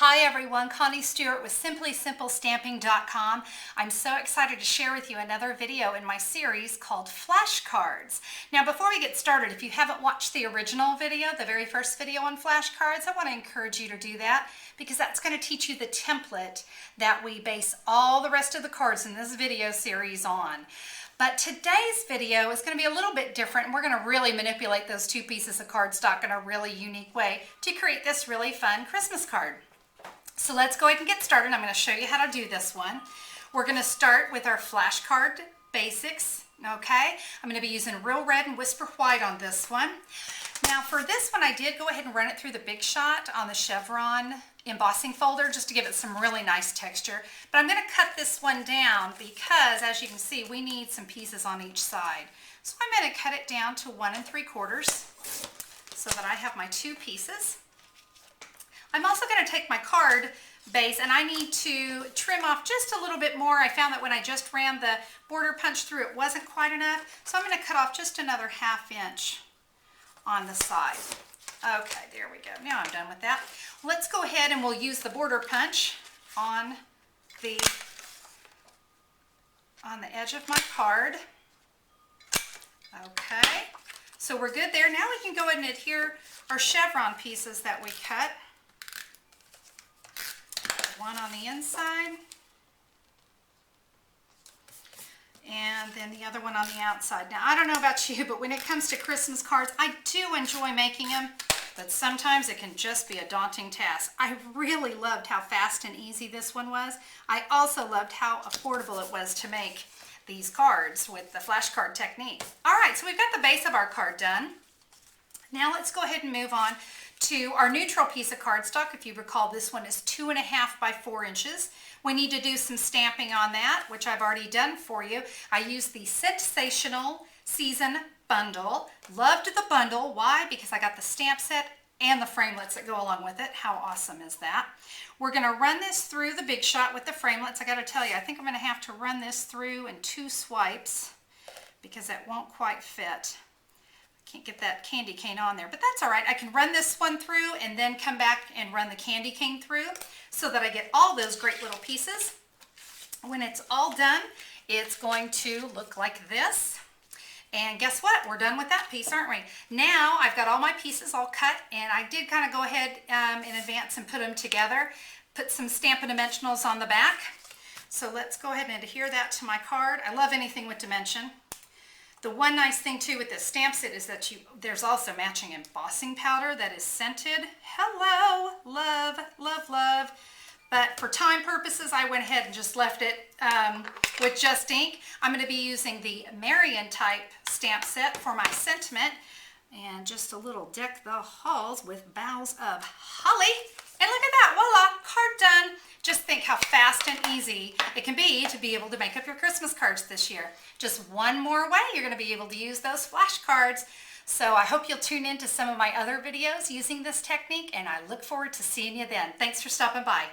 Hi everyone, Connie Stewart with SimplySimpleStamping.com. I'm so excited to share with you another video in my series called Flashcards. Now before we get started, if you haven't watched the original video, the very first video on flashcards, I want to encourage you to do that because that's going to teach you the template that we base all the rest of the cards in this video series on. But today's video is going to be a little bit different, and we're going to really manipulate those two pieces of cardstock in a really unique way to create this really fun Christmas card. So let's go ahead and get started. I'm going to show you how to do this one. We're going to start with our flashcard basics, okay? I'm going to be using Real Red and Whisper White on this one. Now for this one, I did go ahead and run it through the Big Shot on the chevron embossing folder just to give it some really nice texture. But I'm going to cut this one down because, as you can see, we need some pieces on each side. So I'm going to cut it down to 1 3/4 so that I have my two pieces. I'm also going to take my card base and I need to trim off just a little bit more. I found that when I just ran the border punch through, it wasn't quite enough. So I'm going to cut off just another 1/2 inch on the side. Okay, there we go. Now I'm done with that. Let's go ahead and we'll use the border punch on the edge of my card. Okay, so we're good there. Now we can go ahead and adhere our chevron pieces that we cut. One on the inside and then the other one on the outside. Now I don't know about you, but when it comes to Christmas cards, I do enjoy making them, but sometimes it can just be a daunting task. I really loved how fast and easy this one was. I also loved how affordable it was to make these cards with the flashcard technique. All right, so we've got the base of our card done. Now let's go ahead and move on to our neutral piece of cardstock. If you recall, this one is 2.5 by 4 inches. We need to do some stamping on that, which I've already done for you. I used the Scentsational Season Bundle. Loved the bundle. Why? Because I got the stamp set and the framelits that go along with it. How awesome is that? We're going to run this through the Big Shot with the framelits. I got to tell you, I think I'm going to have to run this through in 2 swipes because it won't quite fit. Can't get that candy cane on there, but that's all right. I can run this one through and then come back and run the candy cane through so that I get all those great little pieces. When it's all done, it's going to look like this. And guess what? We're done with that piece, aren't we? Now I've got all my pieces all cut, and I did kind of go ahead in advance and put them together. Put some Stampin' Dimensionals on the back. So let's go ahead and adhere that to my card. I love anything with dimension. The one nice thing too with this stamp set is that there's also matching embossing powder that is scented. Hello, love, love, love. But for time purposes, I went ahead and just left it with just ink. I'm going to be using the Marion type stamp set for my sentiment. And just a little deck the halls with boughs of holly. And look at that, voila, card done. Just think how fast and easy it can be to be able to make up your Christmas cards this year. Just one more way you're going to be able to use those flashcards. So I hope you'll tune in to some of my other videos using this technique, and I look forward to seeing you then. Thanks for stopping by.